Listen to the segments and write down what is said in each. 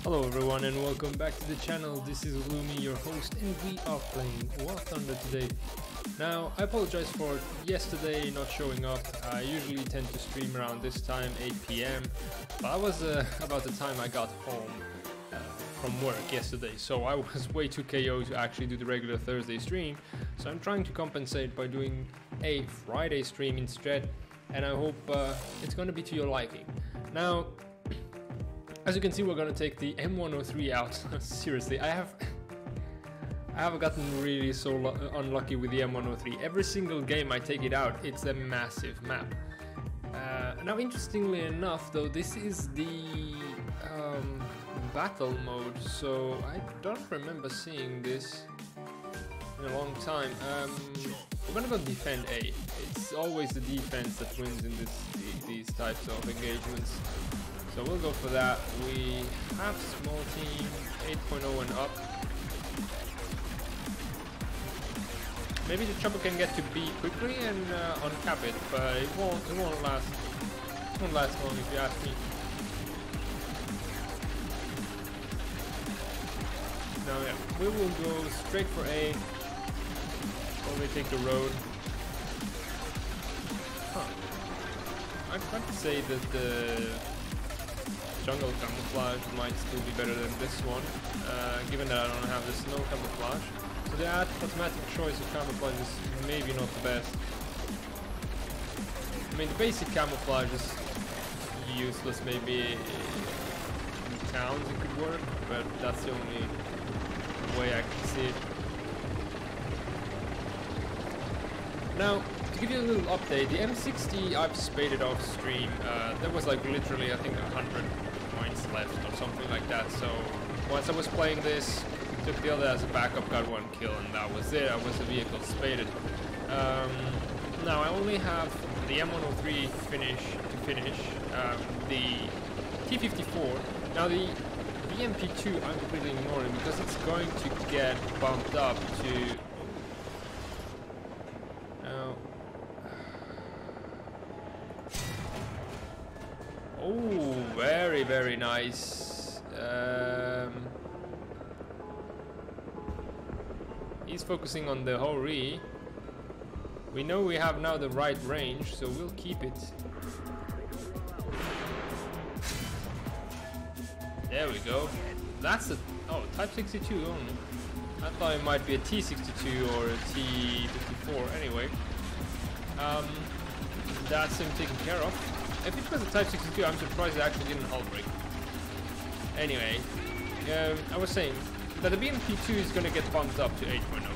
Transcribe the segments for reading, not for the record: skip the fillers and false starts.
Hello everyone and welcome back to the channel. This is Lumi, your host, and we are playing War Thunder today. Now, I apologize for yesterday not showing up. I usually tend to stream around this time, 8 PM, but that was about the time I got home from work yesterday, so I was way too KO to actually do the regular Thursday stream, so I'm trying to compensate by doing a Friday stream instead, and I hope it's going to be to your liking. Now, as you can see, we're going to take the M103 out. Seriously, I have gotten really so unlucky with the M103. Every single game I take it out, it's a massive map. Now, interestingly enough, though, this is the battle mode, so I don't remember seeing this in a long time. We're gonna go defend A. It's always the defense that wins in these types of engagements. So we'll go for that. We have small team, 8.0 and up. Maybe the chopper can get to B quickly and uncap it, but it won't last. It won't last long if you ask me. Now yeah, we will go straight for A. Probably take the road. I'd have to say that the jungle camouflage might still be better than this one, given that I don't have the snow camouflage. So the automatic choice of camouflage is maybe not the best. I mean, the basic camouflage is useless, maybe in towns it could work, but that's the only way I can see it. Now, to give you a little update, the M60 I've spaded off stream. There was like literally, I think, 100 points left or something like that. So once I was playing this, took the other as a backup, got one kill, and that was it. I was the vehicle spaded. Now I only have the M103 to finish, the T54. Now the MP2 I'm completely ignoring because it's going to get bumped up to. Oh, very, very nice. He's focusing on the Hori. We know we have now the right range, so we'll keep it. There we go. That's a Type 62 only. I thought it might be a T62 or a T54. Anyway, that's him taken care of. If it was a Type 62, I'm surprised it actually didn't hull break. Anyway, I was saying that the BMP2 is going to get bumped up to 8.0.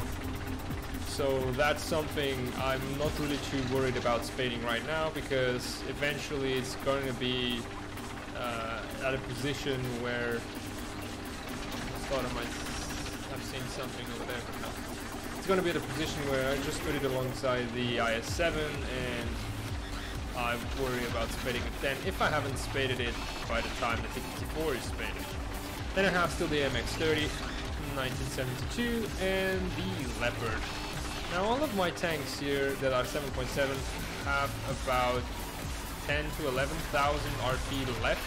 So that's something I'm not really too worried about spading right now, because eventually it's going to be at a position where I thought I might have seen something over there, but no. It's going to be at a position where I just put it alongside the IS-7 and I worry about spading it then, if I haven't spaded it by the time the T54 is spaded. Then I have still the MX-30, 1972, and the Leopard. Now all of my tanks here that are 7.7 have about 10 to 11,000 RP left.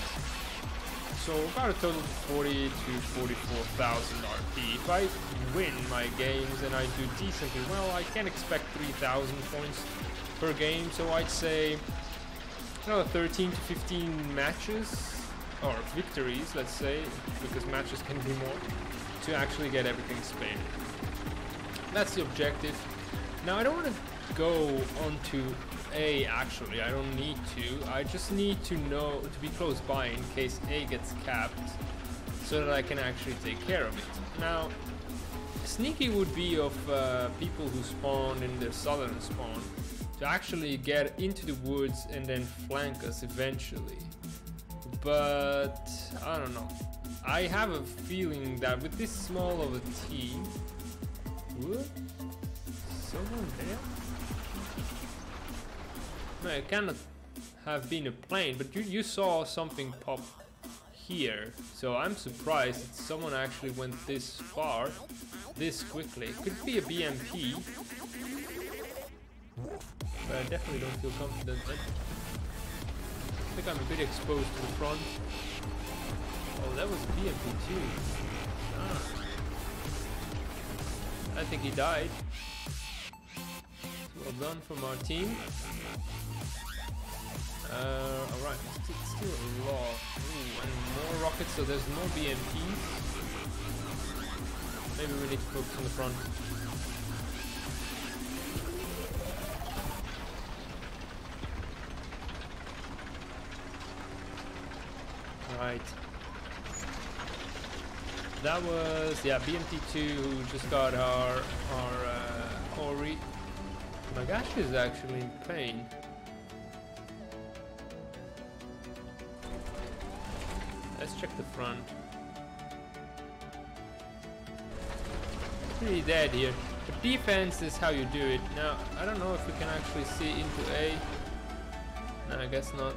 So about a total of 40 to 44,000 RP. If I win my games and I do decently well, I can expect 3,000 points per game, so I'd say 13 to 15 matches, or victories, let's say, because matches can be more, to actually get everything spaded. That's the objective. Now I don't want to go onto A, actually, I don't need to. I just need to be close by in case A gets capped, so that I can actually take care of it. Now, sneaky would be of people who spawn in their southern spawn, to actually get into the woods and then flank us eventually. But I don't know. I have a feeling that with this small of a team, someone there? No, it cannot have been a plane, but you saw something pop here, so I'm surprised that someone actually went this far, this quickly. It could be a BMP. But I definitely don't feel confident. I think I'm a bit exposed to the front. Oh, that was BMP2. Ah. I think he died. Well done from our team. Alright, it's still a lot. Ooh, and more rockets, so there's more BMPs. Maybe we need to focus on the front. Right. That was, yeah, BMT2 who just got our Ori. Nagashi is actually in pain. Let's check the front. Pretty dead here. But defense is how you do it. Now, I don't know if we can actually see into A. No, I guess not.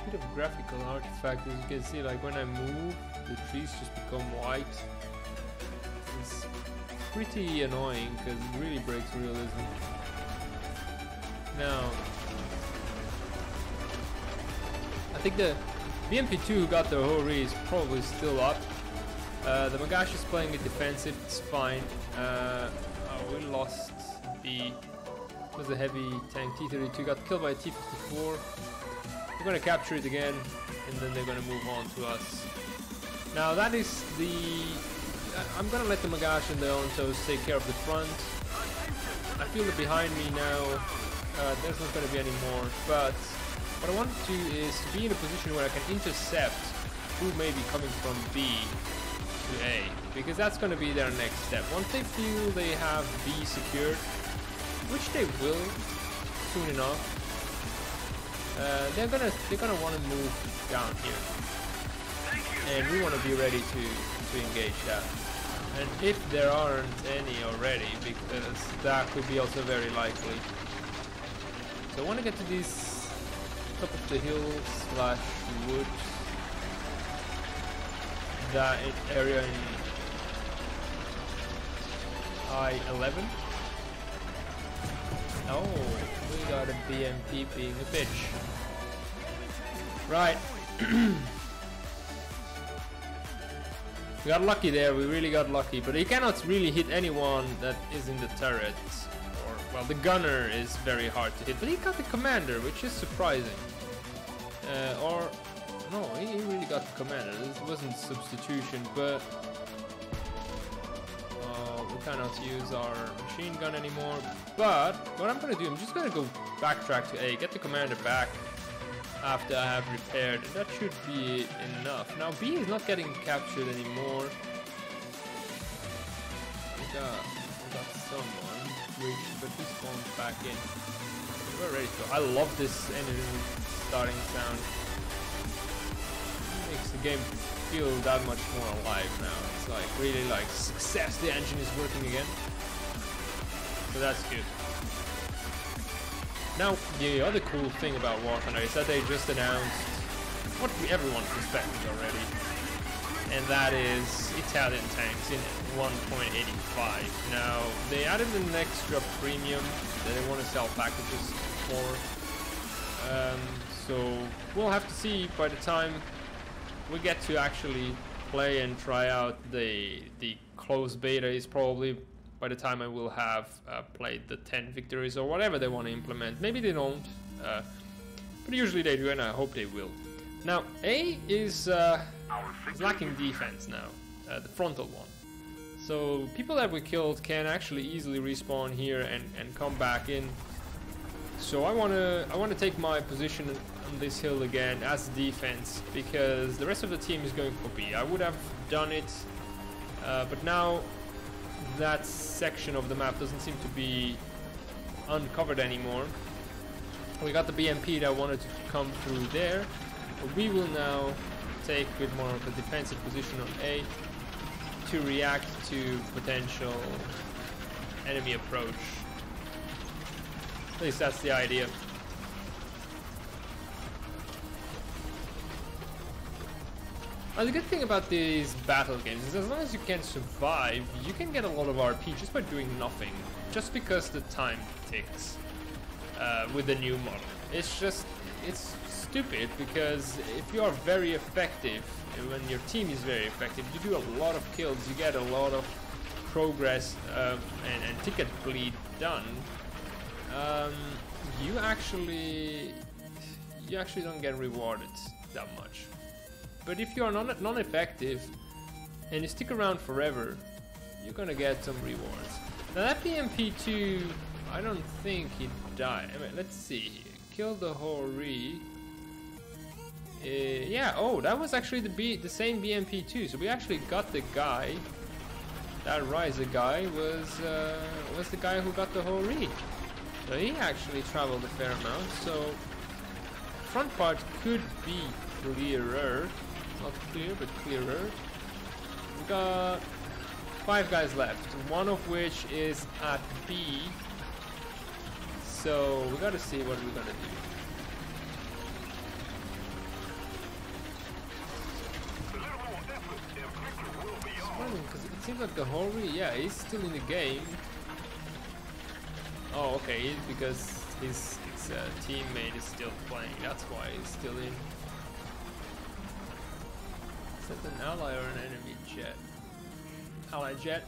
Bit of graphical artifact, as you can see, like when I move, the trees just become white. It's pretty annoying because it really breaks realism. Now, I think the BMP2 who got the Hori is probably still up. The Magashi is playing it defensive, it's fine. Oh, we lost B. It was a heavy tank. T-32 got killed by a T-54. We're gonna capture it again, and then they're gonna move on to us. Now that is the... I'm gonna let the Magashi and the Ontos take care of the front. I feel that behind me now, there's not gonna be any more, but what I want to do is to be in a position where I can intercept who may be coming from B to A, because that's gonna be their next step. Once they feel they have B secured, which they will soon enough, they're gonna want to move down here, and we want to be ready to engage that. And if there aren't any already, because that could be also very likely. So I want to get to this top of the hill / woods, that area in I-11. Oh, we got a BMP being a bitch. Right. We got lucky there, we really got lucky, but he cannot really hit anyone that is in the turret. Or, well, the gunner is very hard to hit, but he got the commander, which is surprising. Or, no, he really got the commander. This wasn't substitution, but we cannot use our machine gun anymore. But what I'm gonna do, I'm just gonna go backtrack to A, get the commander back after I have repaired, and that should be enough. Now B is not getting captured anymore. We got someone, but he spawns back in. We're ready to go. I love this engine starting sound. It makes the game feel that much more alive now. It's like really like success, the engine is working again. So that's good. Now, the other cool thing about War Thunder is that they just announced what everyone suspected already, and that is Italian tanks in 1.85. Now, they added an extra premium that they want to sell packages for, so we'll have to see by the time we get to actually play and try out the closed beta. Is probably by the time I will have played the 10 victories or whatever they want to implement. Maybe they don't, but usually they do, and I hope they will. Now, A is lacking defense now, the frontal one. So people that we killed can actually easily respawn here and come back in. So I wanna take my position on this hill again as defense, because the rest of the team is going for B. I would have done it, but now that section of the map doesn't seem to be uncovered anymore. We got the BMP that wanted to come through there, but we will now take a bit more of a defensive position on A to react to potential enemy approach. At least that's the idea. Now, the good thing about these battle games is as long as you can survive, you can get a lot of RP just by doing nothing, just because the time ticks. with the new model. It's just, it's stupid, because if you are very effective, and when your team is very effective, you do a lot of kills, you get a lot of progress and ticket bleed done. You actually don't get rewarded that much. But if you are non-effective and you stick around forever, you're gonna get some rewards. Now that BMP2, I don't think he died. I mean, let's see. Kill the Hori. Yeah. Oh, that was actually the same BMP2. So we actually got the guy. That Riser guy was the guy who got the Hori. So he actually traveled a fair amount. So front part could be clearer. Not clear, but clearer. We got 5 guys left. One of which is at B. So we gotta see what we're gonna do. It's funny because it seems like the Hori, yeah, he's still in the game. Oh, okay, because his teammate is still playing. That's why he's still in. Is that an ally or an enemy jet? Ally jet.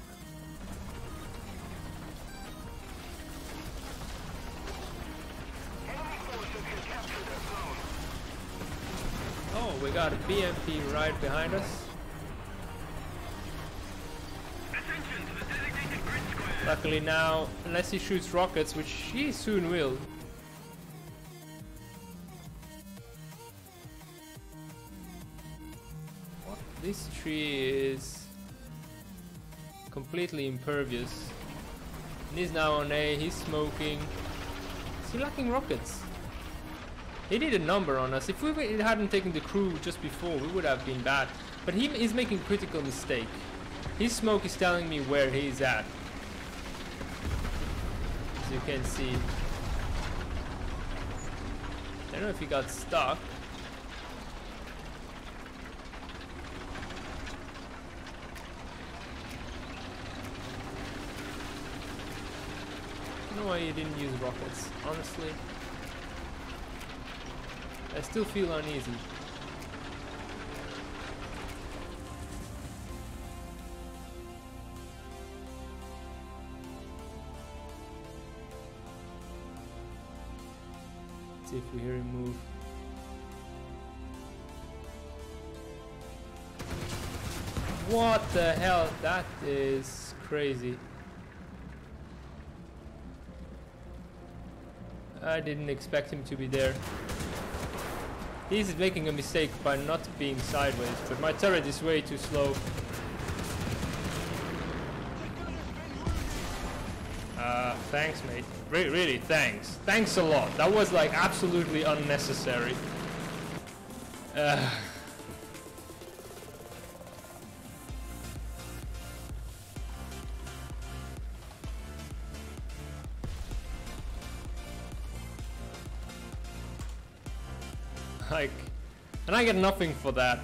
Oh, we got a BMP right behind us. Luckily now, unless he shoots rockets, which he soon will. What? This tree is completely impervious. And he's now on A, he's smoking. Is he lacking rockets? He did a number on us. If we hadn't taken the crew just before, we would have been bad. But he is making a critical mistake. His smoke is telling me where he's at. As you can see. I don't know if he got stuck. I don't know why he didn't use rockets, honestly. I still feel uneasy. Let's see if we hear him move. What the hell? That is crazy. I didn't expect him to be there. He's making a mistake by not being sideways, but my turret is way too slow. Thanks, mate. Really, thanks. Thanks a lot. That was like absolutely unnecessary. Like, and I get nothing for that.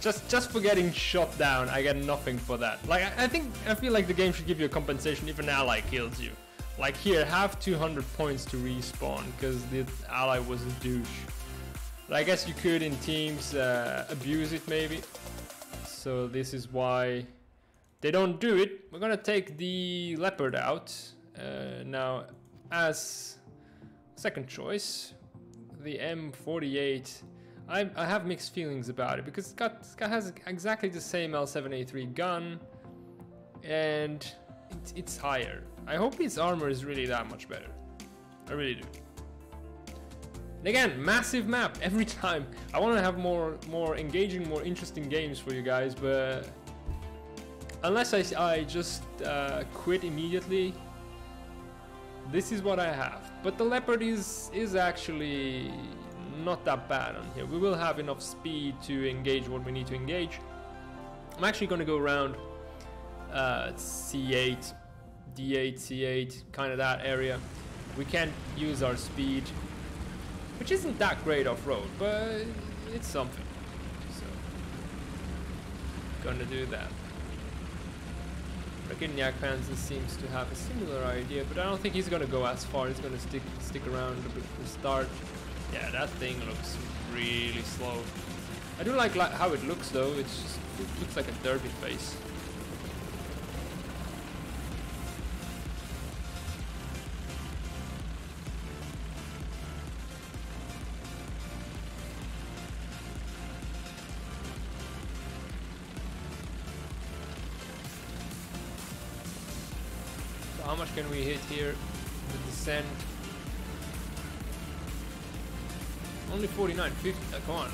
just for getting shot down, I get nothing for that. Like, I feel like the game should give you a compensation if an ally kills you. Like here, have 200 points to respawn because the ally was a douche. But I guess you could in teams abuse it maybe. So this is why they don't do it. We're gonna take the Leopard out now as second choice. The M48. I have mixed feelings about it because it has exactly the same L7A3 gun and it's higher. I hope his armor is really that much better. I really do. And again, massive map every time. I want to have more engaging, more interesting games for you guys, but unless I just quit immediately, this is what I have. But the Leopard is actually not that bad on here. We will have enough speed to engage what we need to engage. I'm actually going to go around C8, D8, C8, kind of that area. We can't use our speed, which isn't that great off-road, but it's something. So, gonna do that. Rakhine Panzer seems to have a similar idea, but I don't think he's gonna go as far. He's gonna stick around a bit to start. Yeah, that thing looks really slow. I do like how it looks though. It looks like a derby face. How much can we hit here? The descent. Only 49, 50. Come on,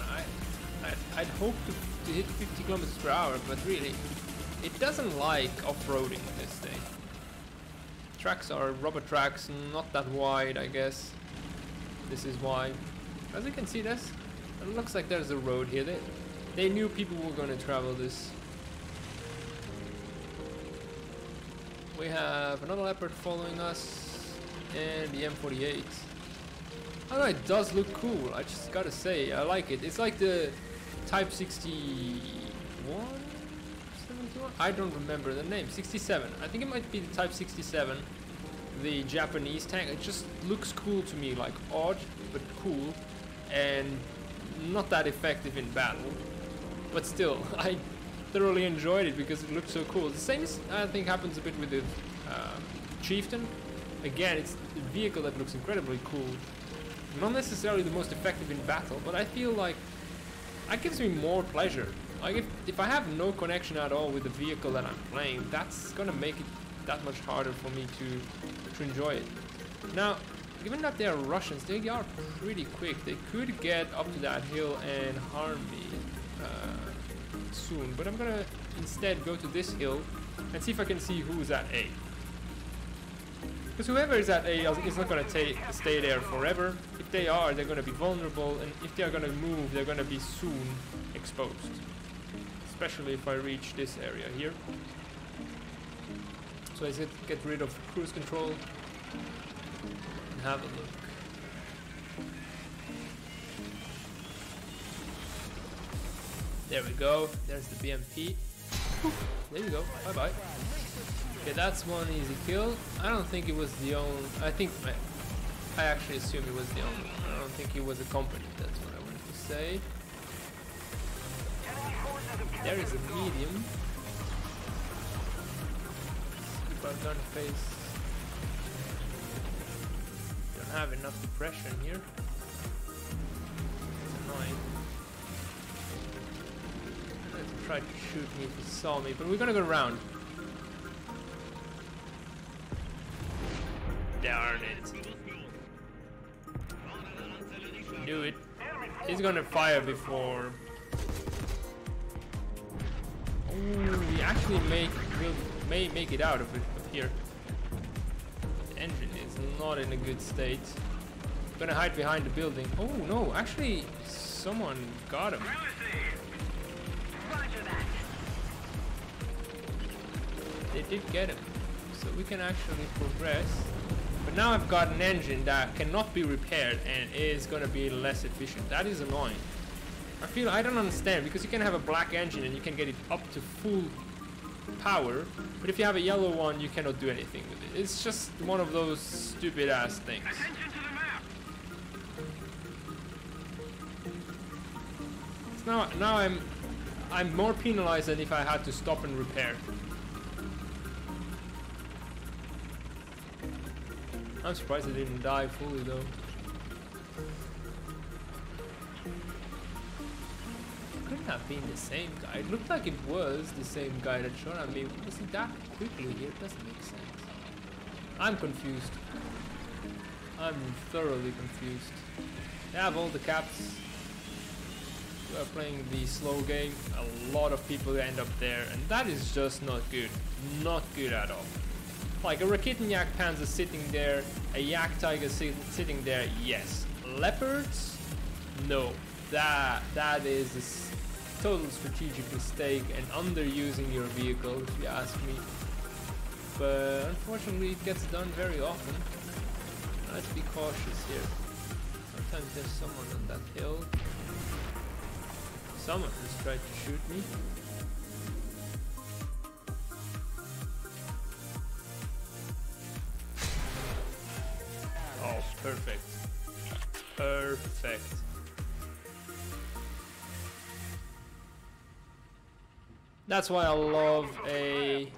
I'd hope to hit 50 kilometers per hour, but really, it doesn't like off-roading this thing. Tracks are rubber tracks, not that wide, I guess. This is why. As you can see, it looks like there's a road here. They knew people were going to travel this. We have another leopard following us, and the M48. I don't know, it does look cool. I just gotta say, I like it. It's like the Type 61, 71. I don't remember the name. 67. I think it might be the Type 67, the Japanese tank. It just looks cool to me, like odd but cool, and not that effective in battle. But still, I thoroughly enjoyed it because it looked so cool. The same I think happens a bit with the Chieftain. Again, it's a vehicle that looks incredibly cool. Not necessarily the most effective in battle, but I feel like that gives me more pleasure. Like if I have no connection at all with the vehicle that I'm playing, that's gonna make it that much harder for me to enjoy it. Now, given that they are Russians, they are pretty quick. They could get up to that hill and harm me soon, but I'm gonna instead go to this hill and see if I can see who's at A. Because whoever is at A is not gonna stay there forever. If they are, they're gonna be vulnerable, and if they are gonna move, they're gonna be soon exposed. Especially if I reach this area here. So I said get rid of cruise control and have a look. There we go. There's the BMP. There you go. Bye bye. Okay, that's one easy kill. I don't think it was the only. I actually assume it was the only one. I don't think he was accompanied. That's what I wanted to say. There is a medium. Keep our gun face. Don't have enough depression here. It's annoying. Let's try to shoot me if he saw me, but we're gonna go around. Darn it. Knew it. He's gonna fire before. Oh, we actually may make it out of here. The engine is not in a good state. Gonna hide behind the building. Oh no, actually someone got him. They did get him. So we can actually progress. But now I've got an engine that cannot be repaired and is going to be less efficient. That is annoying. I don't understand, because you can have a black engine and you can get it up to full power, but if you have a yellow one, you cannot do anything with it. It's just one of those stupid ass things. So now I'm more penalized than if I had to stop and repair. I'm surprised I didn't die fully though. It couldn't have been the same guy. It looked like it was the same guy that shot at me. Was he that quickly here? It doesn't make sense. I'm confused. I'm thoroughly confused. They have all the caps. We are playing the slow game. A lot of people end up there, and that is just not good. Not good at all. Like a Rakhine Panzer sitting there, a Yak Tiger sitting there, yes. Leopards? No. That is a total strategic mistake and underusing your vehicle, if you ask me. But unfortunately it gets done very often. Let's be cautious here. Sometimes there's someone on that hill. Someone has tried to shoot me. Perfect. That's why I love a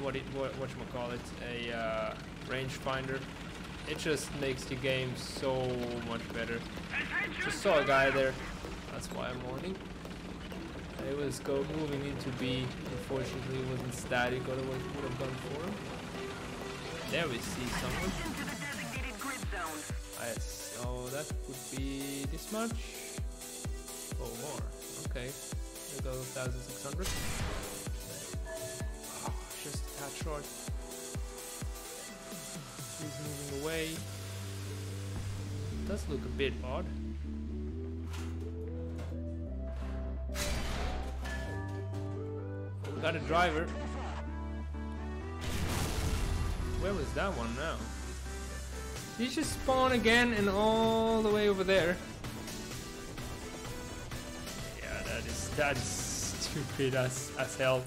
whatchamacallit, a rangefinder. It just makes the game so much better. Just saw a guy there. That's why I'm warning. It was moving into B. Unfortunately, it wasn't static. Otherwise, would have gone for him. There we see someone. Yes. So that would be this much. Oh, more. Okay. There goes 1,600. Oh, just a tad short. He's moving away. Does look a bit odd. We got a driver. Where was that one now? Did he just spawn again and all the way over there? Yeah, that is stupid as hell.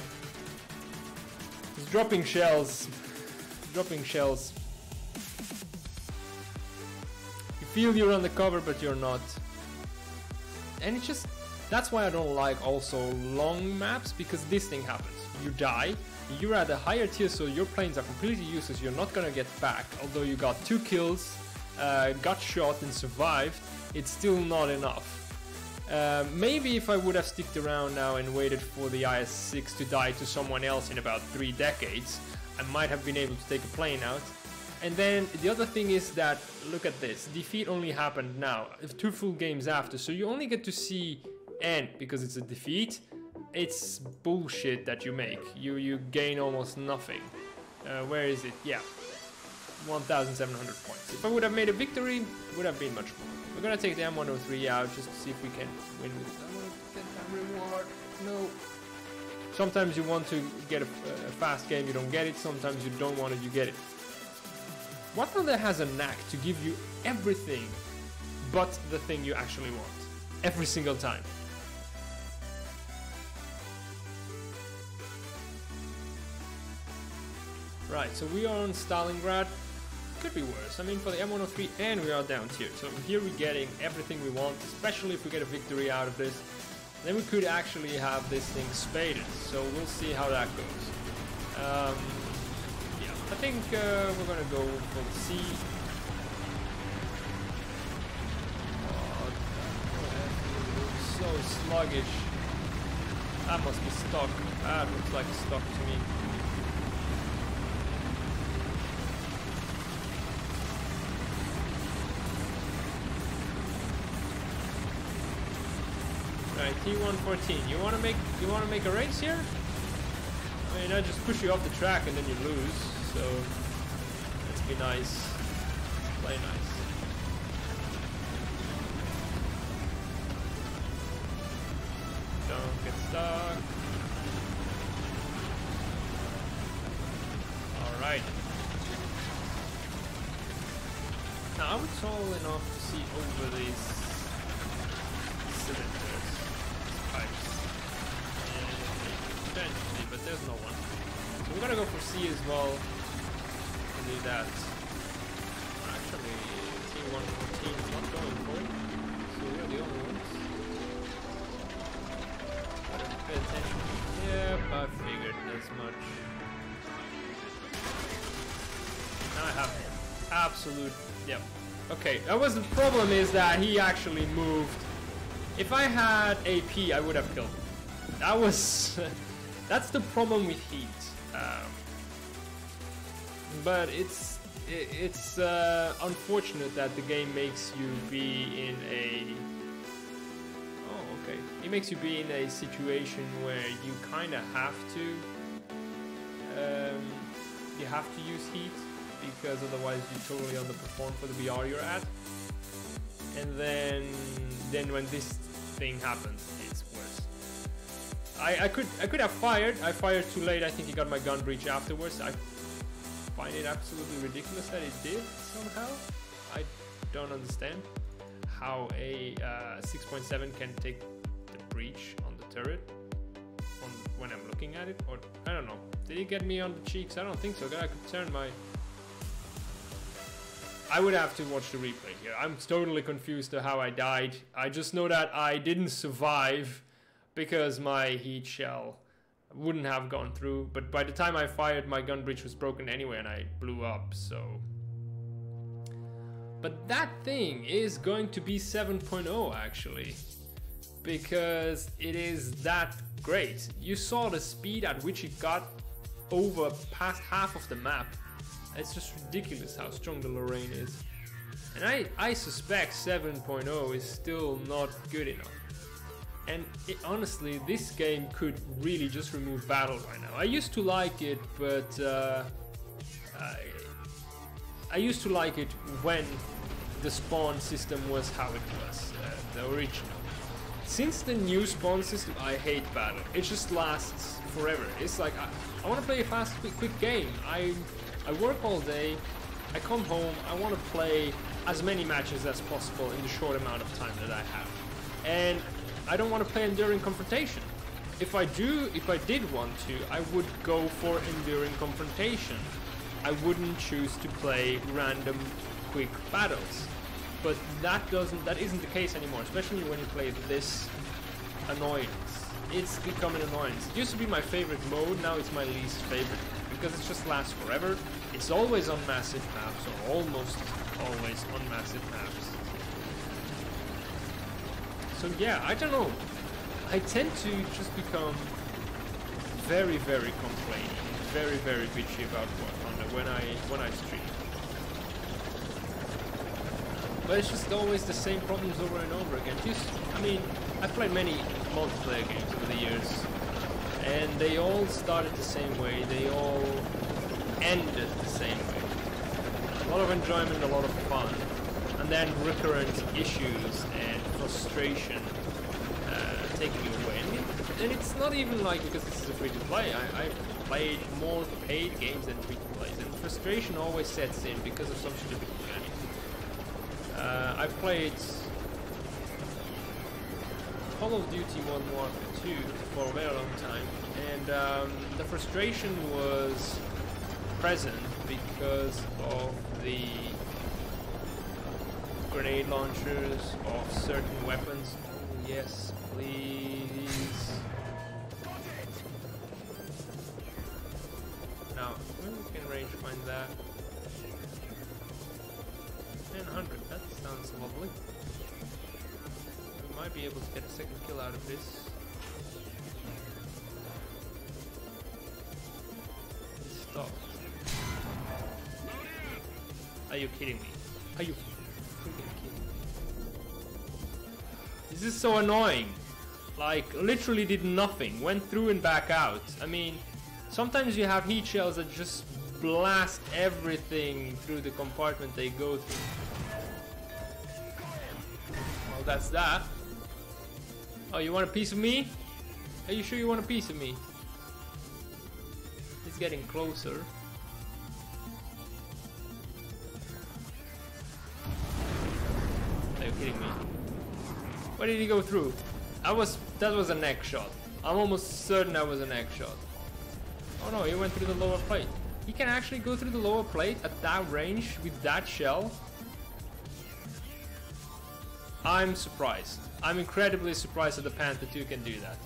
He's dropping shells. Dropping shells. You feel you're on the cover, but you're not. And it's just, that's why I don't like also long maps, because this thing happens. You die, you're at a higher tier, so your planes are completely useless, you're not gonna get back. Although you got 2 kills, got shot and survived, it's still not enough. Maybe if I would have sticked around now and waited for the IS-6 to die to someone else in about 3 decades, I might have been able to take a plane out. And then the other thing is that, look at this, defeat only happened now, 2 full games after, so you only get to see end because it's a defeat. It's bullshit that you make. You gain almost nothing. Where is it? Yeah, 1,700 points. If I would have made a victory, it would have been much more. We're gonna take the M103 out just to see if we can win with it. I want to get that reward. No. Sometimes you want to get a fast game, you don't get it. Sometimes you don't want it, you get it. What Wonder has a knack to give you everything but the thing you actually want. Every single time. Right, so we are on Stalingrad. Could be worse. I mean, for the M103 and we are down tier. So here we're getting everything we want, especially if we get a victory out of this. Then we could actually have this thing spaded. So we'll see how that goes. Yeah, I think we're gonna go for the C. Oh, so sluggish. That must be stuck. That looks like stuck to me. Right, T114. You wanna make a race here? I mean, I just push you off the track and then you lose. So let's be nice. Play nice. Don't get stuck. Alright. Now I was tall enough to see over these cylinders, these pipes. Eventually, but there's no one. So we're gonna go for C as well. And do that. Actually, T114 is not going for it. So we are the only ones. Gotta pay attention. Yep, I figured as much. Now I have absolute. Yep. Okay, that was the problem, is that he actually moved. If I had AP, I would have killed him. That was. That's the problem with heat. But it's unfortunate that the game makes you be in a. Oh, okay. It makes you be in a situation where you kind of have to. You have to use heat, because otherwise you totally underperform for the BR you're at. And then when this thing happens, it's worse. I could have fired. I fired too late. I think he got my gun breach afterwards. I find it absolutely ridiculous that it did somehow. I don't understand how a 6.7 can take the breach on the turret when I'm looking at it, or I don't know. Did he get me on the cheeks? I don't think so. I could turn my. I would have to watch the replay here. I'm totally confused to how I died. I just know that I didn't survive because my heat shell wouldn't have gone through. But by the time I fired, my gun breech was broken anyway and I blew up, so... But that thing is going to be 7.0 actually, because it is that great. You saw the speed at which it got over past half of the map. It's just ridiculous how strong the Lorraine is. And I suspect 7.0 is still not good enough. And honestly, this game could really just remove battle right now. I used to like it, but I used to like it when the spawn system was how it was, the original. Since the new spawn system, I hate battle. It just lasts forever. It's like, I want to play a fast, quick game. I work all day, I come home, I want to play as many matches as possible in the short amount of time that I have. And I don't want to play enduring confrontation. If I did want to, I would go for enduring confrontation. I wouldn't choose to play random quick battles. But that isn't the case anymore, especially when you play this annoyance. It's becoming an annoyance. It used to be my favorite mode, now it's my least favorite, because it just lasts forever. It's always on massive maps, or almost always on massive maps. So yeah, I don't know. I tend to just become very, very complaining, very, very bitchy about when I stream. But it's just always the same problems over and over again. I mean, I've played many multiplayer games over the years, and they all started the same way, they all ended the same way. A lot of enjoyment, a lot of fun, and then recurrent issues and frustration taking you away. And it's not even like because this is a free-to-play. I've played more paid games than free-to-plays, and frustration always sets in because of some stupid mechanic. I've played Call of Duty Modern Warfare 2 for a very long time, and the frustration was present because of the grenade launchers of certain weapons. Oh, yes, please. Now, when we can range find that? 900, that sounds lovely. We might be able to get a second kill out of this. Stop. Are you kidding me? Are you freaking kidding me? This is so annoying. Like, literally did nothing. Went through and back out. I mean, sometimes you have heat shells that just blast everything through the compartment they go through. Well, that's that. Oh, you want a piece of me? Are you sure you want a piece of me? It's getting closer. Are you kidding me? Where did he go through? That was a neck shot. I'm almost certain that was a neck shot. Oh no, he went through the lower plate. He can actually go through the lower plate at that range with that shell. I'm surprised. I'm incredibly surprised that the Panther 2 can do that.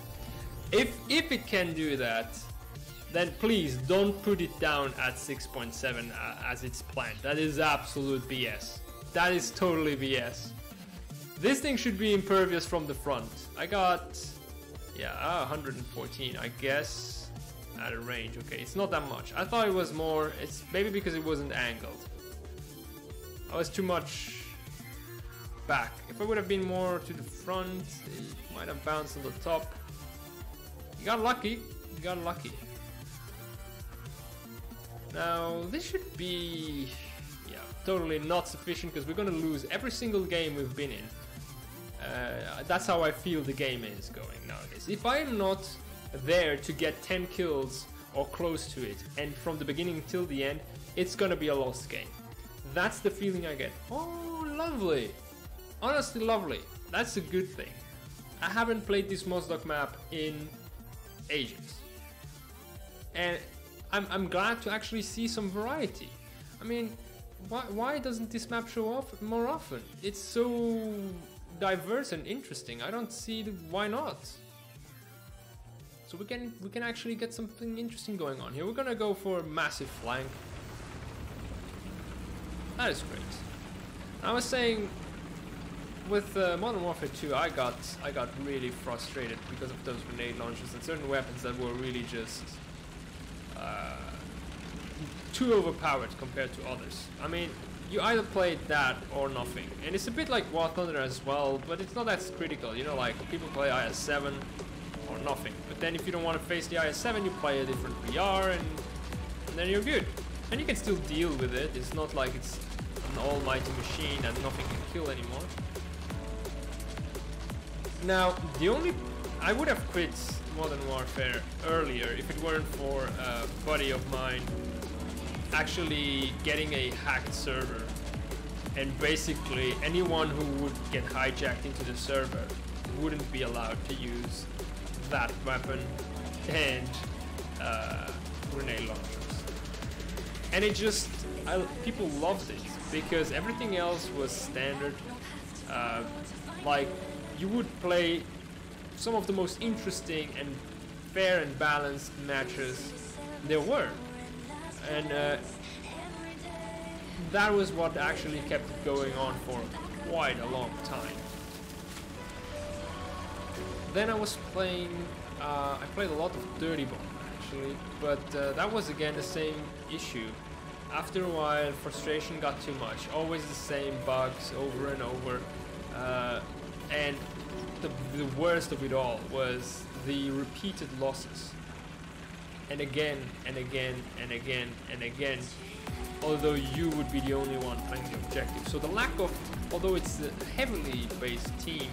If it can do that, then please don't put it down at 6.7 as it's planned. That is absolute BS. That is totally BS. This thing should be impervious from the front. I got, yeah, 114, I guess, at a range. Okay, it's not that much. I thought it was more. It's maybe because it wasn't angled. I was too much back. If I would have been more to the front, it might have bounced on the top. You got lucky. You got lucky. Now, this should be, yeah, totally not sufficient because we're going to lose every single game we've been in. That's how I feel the game is going nowadays. If I'm not there to get 10 kills or close to it, and from the beginning till the end, it's going to be a lost game. That's the feeling I get. Oh, lovely. Honestly, lovely. That's a good thing. I haven't played this Mozdok map in ages. And I'm glad to actually see some variety. I mean, Why doesn't this map show off more often? It's so diverse and interesting. I don't see why not. So we can actually get something interesting going on here. We're gonna go for a massive flank. That is great. I was saying, with Modern Warfare 2, I got really frustrated because of those grenade launchers and certain weapons that were really just too overpowered compared to others. I mean, you either played that or nothing, and it's a bit like War Thunder as well, but it's not as critical. You know, like people play IS-7 or nothing. But then if you don't want to face the IS-7, you play a different VR, and then you're good. And you can still deal with it. It's not like it's an almighty machine and nothing can kill anymore. Now, I would have quit Modern Warfare earlier if it weren't for a buddy of mine actually getting a hacked server, and basically anyone who would get hijacked into the server wouldn't be allowed to use that weapon and grenade launchers. And it just, people loved it because everything else was standard. Like, you would play some of the most interesting and fair and balanced matches there were. And that was what actually kept it going on for quite a long time. Then I was playing, I played a lot of Dirty Bomb actually, but that was again the same issue. After a while, frustration got too much, always the same bugs over and over, and the worst of it all was the repeated losses. And again, and again, and again, and again, although you would be the only one playing the objective. So the lack of, although it's a heavily based team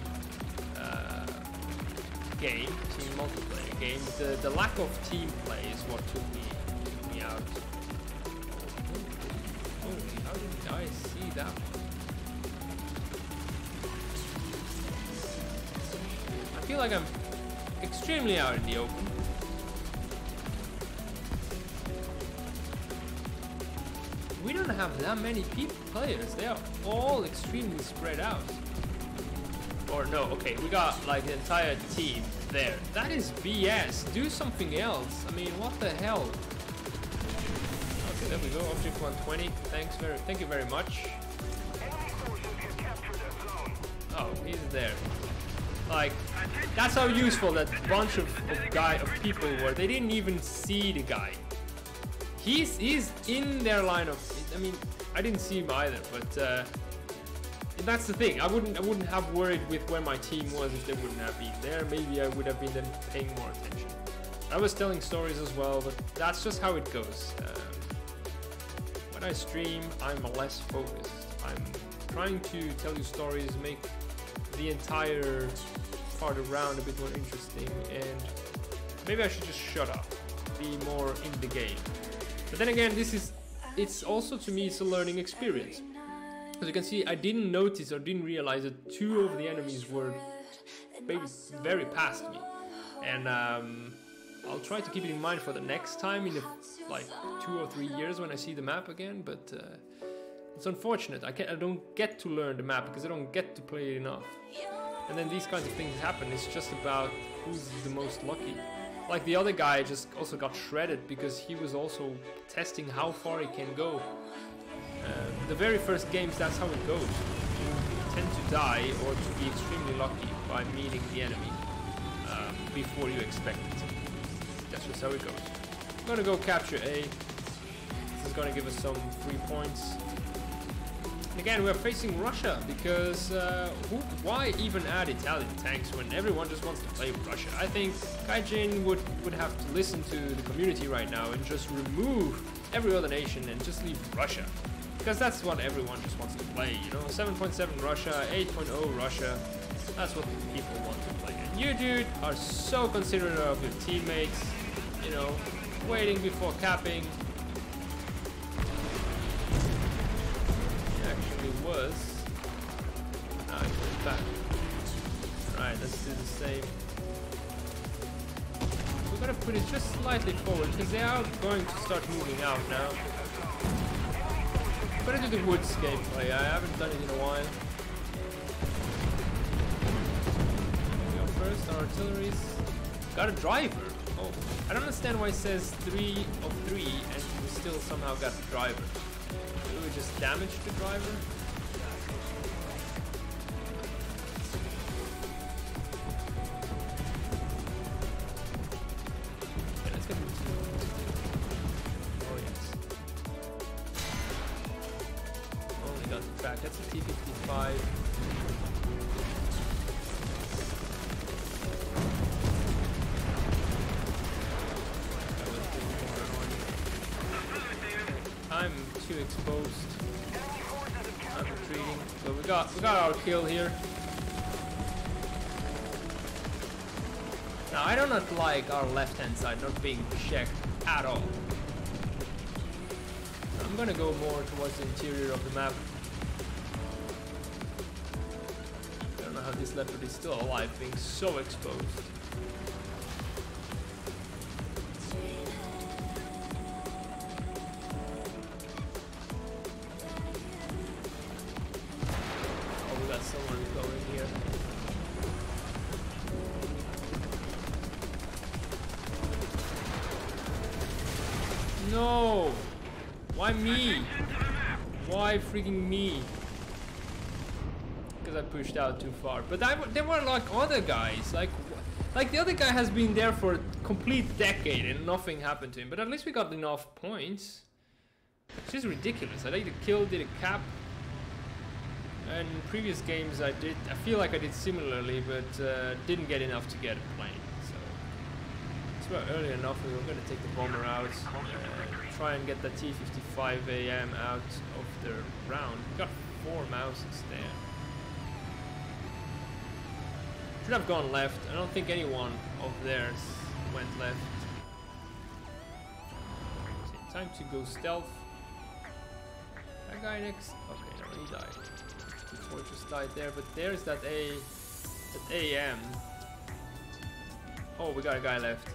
game, team multiplayer game, the lack of team play is what took me out. Holy, how did I see that one? I feel like I'm extremely out in the open. We don't have that many players. They are all extremely spread out. Or no, okay, we got like the entire team there. That is BS. Do something else. I mean, what the hell? Okay, there we go. Object 120. Thank you very much. Oh, he's there. Like, that's how useful that bunch of people were. They didn't even see the guy. He's in their line of. I mean, I didn't see him either, but that's the thing. I wouldn't have worried with where my team was if they wouldn't have been there. Maybe I would have been then paying more attention. I was telling stories as well, but that's just how it goes. When I stream, I'm less focused. I'm trying to tell you stories, make the entire part around a bit more interesting, and maybe I should just shut up, be more in the game. But then again, it's also, to me, it's a learning experience. As you can see, I didn't notice or didn't realize that two of the enemies were very past me. And I'll try to keep it in mind for the next time in like 2 or 3 years when I see the map again, but it's unfortunate. I don't get to learn the map because I don't get to play it enough. And then these kinds of things happen. It's just about who's the most lucky. Like the other guy just also got shredded because he was also testing how far he can go. The very first games, that's how it goes. You tend to die or to be extremely lucky by meeting the enemy before you expect it. That's just how it goes. I'm gonna go capture A. This is gonna give us some free points. And again, we're facing Russia because why even add Italian tanks when everyone just wants to play Russia? I think Gaijin would have to listen to the community right now and just remove every other nation and just leave Russia. Because that's what everyone just wants to play, you know? 7.7 Russia, 8.0 Russia, that's what people want to play. And you, dude, are so considerate of your teammates, you know, waiting before capping. Was now he's going back. Alright, let's do the same. We're gonna put it just slightly forward because they are going to start moving out now. Better do the woods gameplay. I haven't done it in a while. We go first. Our artillery's got a driver. Oh, I don't understand why it says 3 of 3 and we still somehow got a driver. Did we just damage the driver? That's a T-55. I'm too exposed. I'm retreating. So we got our kill here. Now I do not like our left-hand side not being checked at all. I'm gonna go more towards the interior of the map. How this leopard is still alive, being so exposed. Oh, we got someone going here. No! Why me? Why freaking me? I pushed out too far, but there were like other guys, like the other guy has been there for a complete decade and nothing happened to him, but at least we got enough points. It's just ridiculous. I did a kill, did a cap, and in previous games I feel like I did similarly, but didn't get enough to get a plane. So it's about early enough. We were going to take the bomber out, try and get the T-55AM out of the round. We got 4 mouses there. Should have gone left. I don't think anyone of theirs went left. So, time to go stealth. That guy next. Okay, no, he died. The torch just died there, but there's that AM. Oh, we got a guy left.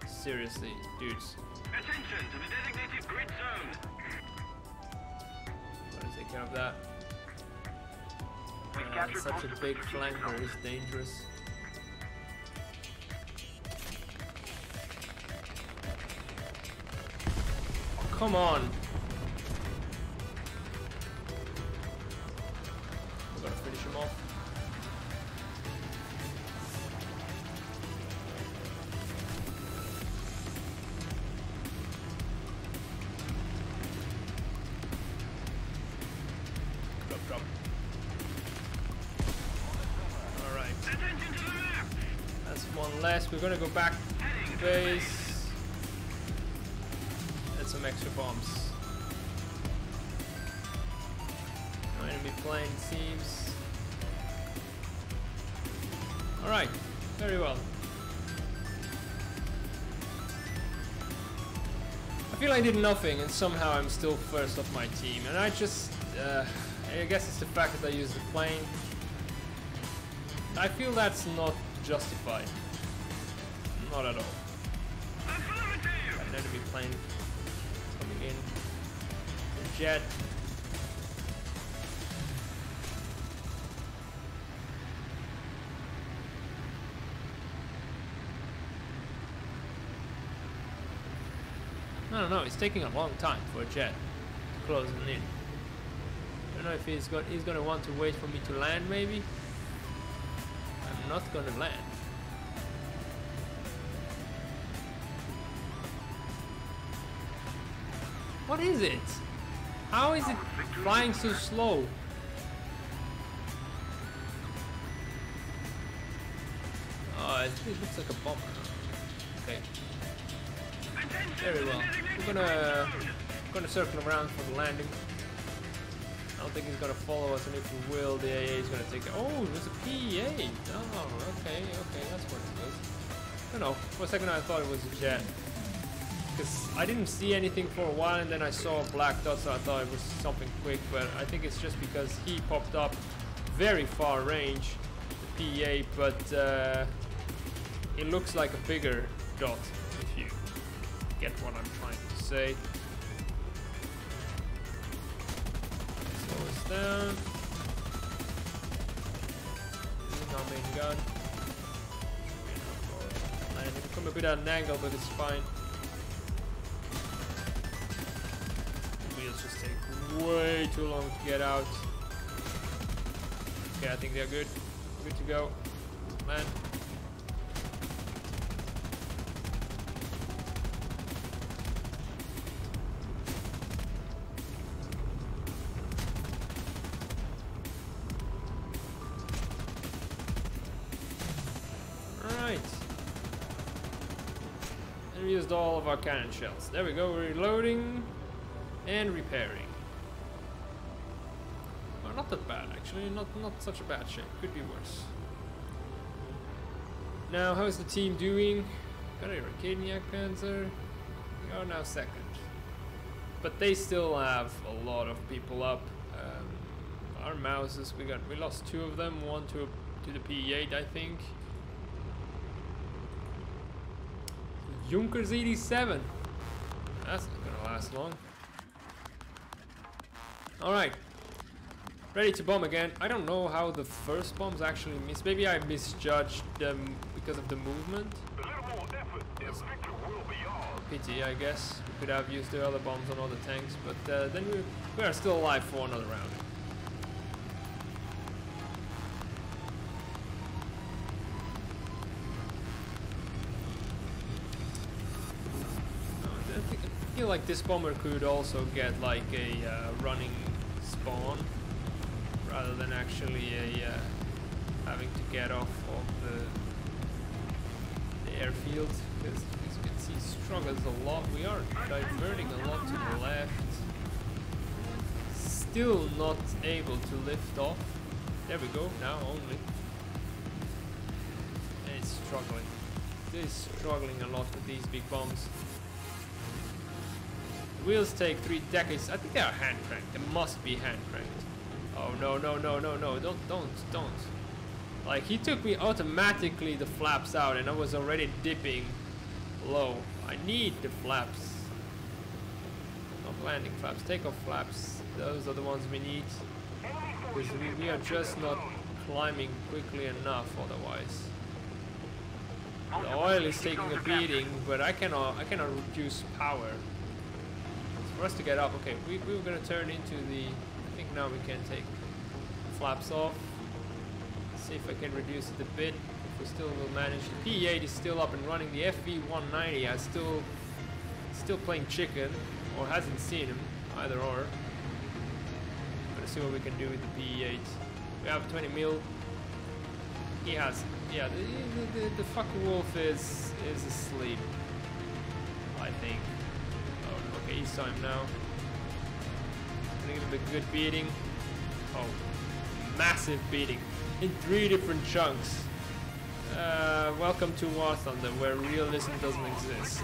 Seriously, dudes. Attention to the designated grid zone. Gotta take care of that. Such a big flanker is dangerous. Come on! We gotta finish him off. Drop. That's one less. We're gonna go back to base. And some extra bombs. No enemy plane, it seems. Alright, very well. I feel I did nothing and somehow I'm still first of my team. And I just, I guess it's the fact that I used the plane. I feel that's not justified. Not at all. An enemy plane coming in. The jet. I don't know, it's taking a long time for a jet to close in. I don't know if he's gonna want to wait for me to land maybe. I'm not gonna land. What is it? How is it flying so slow? Oh, it looks like a bomber. Okay. Very well. We're gonna circle around for the landing. I don't think he's gonna follow us, and if he will, the AA is gonna take it. Oh, there's a PEA. Oh, okay, that's what it was. I don't know. For a second, I thought it was a jet. Because I didn't see anything for a while, and then I saw a black dot, so I thought it was something quick. But I think it's just because he popped up very far range, the PEA, but it looks like a bigger dot, if you get what I'm trying to say. down. This is our main gun. Landing from a bit at an angle, but it's fine. The wheels just take way too long to get out. Okay, I think they're good. Good to go. Man. Alright. And we used all of our cannon shells. There we go, reloading and repairing. Oh, not that bad actually, not such a bad shape, could be worse. Now, how's the team doing? Got a Arcadiac Panzer. We are now second. But they still have a lot of people up. Our Mauses, we lost 2 of them, one to the P8 I think. Junkers 87. That's not gonna last long. Alright. Ready to bomb again. I don't know how the first bombs actually missed. Maybe I misjudged them because of the movement. Pity, I guess. We could have used the other bombs on other tanks, but then we are still alive for another round. I feel like this bomber could also get like a running spawn rather than actually having to get off of the airfield, because as you can see he struggles a lot. We are diverting a lot to the left, still not able to lift off. There we go, now only. And it's struggling. It is struggling a lot with these big bombs. The wheels take 3 decades. I think they are hand cranked. They must be hand cranked. Oh no, no, no, no, no, don't. Like, he took me automatically the flaps out and I was already dipping low. I need the flaps. Not landing flaps, takeoff flaps. Those are the ones we need. Because we are just not climbing quickly enough otherwise. The oil is taking a beating, but I cannot reduce power. For us to get up, okay, we were gonna turn into the, I think now we can take flaps off. See if I can reduce it a bit, if we still will manage. The P8 is still up and running. The FV190 is still playing chicken, or hasn't seen him, either or. Gonna see what we can do with the P8. We have 20 mil. He has, yeah, the fucking wolf is asleep, I think. Okay, he saw him now. Gonna give him a good beating. Oh, massive beating in 3 different chunks. Welcome to War Thunder, where realism doesn't exist.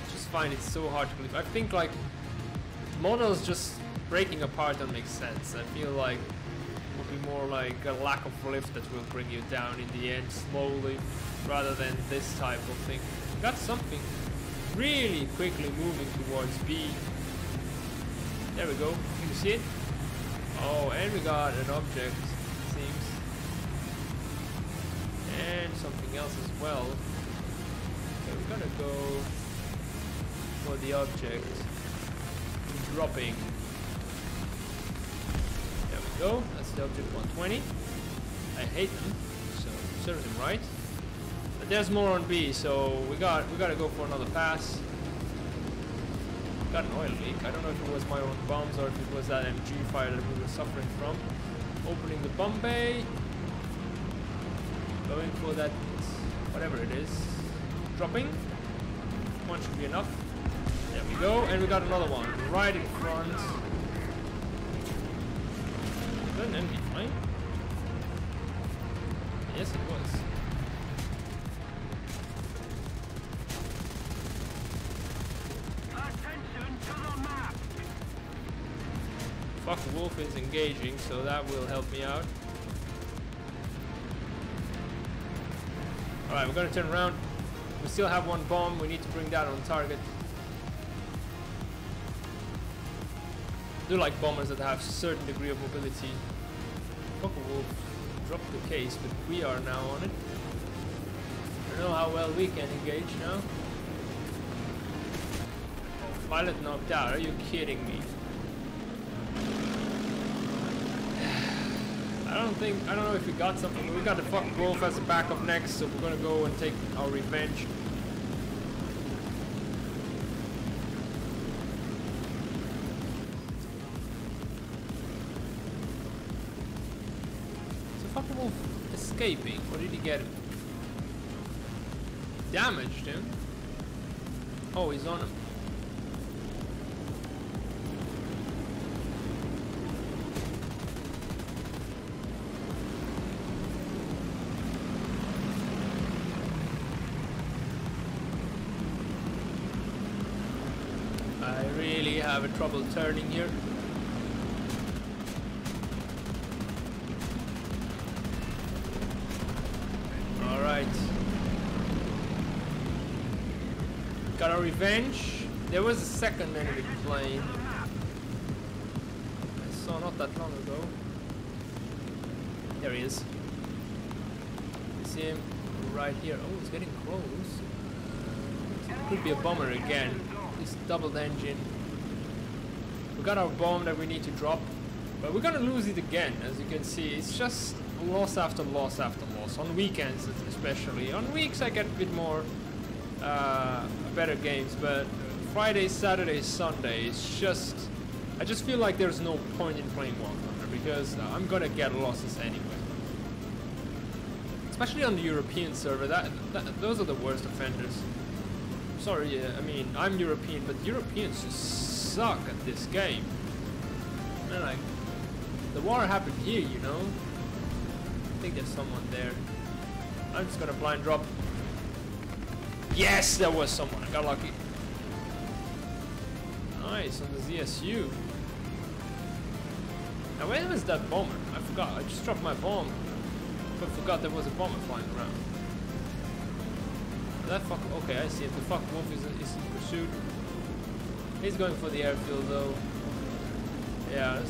I just find it so hard to believe. I think like monos just breaking apart don't make sense. I feel like it would be more like a lack of lift that will bring you down in the end slowly, rather than this type of thing. We got something really quickly moving towards B. There we go. Can you see it? Oh, and we got an object, it seems. And something else as well. Okay, we gotta go for the object. Dropping. There we go. That's the object 120. I hate them, so serves him right. But there's more on B, so we gotta go for another pass. Got an oil leak. I don't know if it was my own bombs or if it was that MG fire that we were suffering from. Opening the bomb bay. Going for that, whatever it is. Dropping. One should be enough. There we go. And we got another one right in front. Was that an enemy flying? Yes, it was. Fuck, Wolf is engaging, so that will help me out. Alright, we're gonna turn around. We still have one bomb, we need to bring that on target. do like bombers that have a certain degree of mobility. Wolf dropped the case, but we are now on it. I don't know how well we can engage now. Oh, pilot knocked out. Are you kidding me? I don't know if we got something, but we got the fucking wolf as a backup next, so we're gonna go and take our revenge. Is the fucking wolf escaping? Or did he get him? Damaged him? Oh, he's on him. I really have a trouble turning here. Alright. Got our revenge. There was a second enemy plane I saw not that long ago. There he is. You see him right here. Oh, he's getting close. Could be a bomber again. This doubled engine. We got our bomb that we need to drop, but we're gonna lose it again. As you can see, it's just loss after loss after loss. On weekends especially. On weeks I get a bit more better games, but Fridays, Saturdays, Sundays, I just feel like there's no point in playing War Thunder because I'm gonna get losses anyway. Especially on the European server, those are the worst offenders. Sorry, I mean, I'm European, but Europeans just suck at this game. And like, the war happened here, you know? I think there's someone there. I'm just gonna blind drop. Yes, there was someone. I got lucky. Nice, on the ZSU. Now, where was that bomber? I forgot. I just dropped my bomb, but forgot there was a bomber flying around. That fuck. Okay, I see it. The fuck wolf is in pursuit. He's going for the airfield though. Yeah,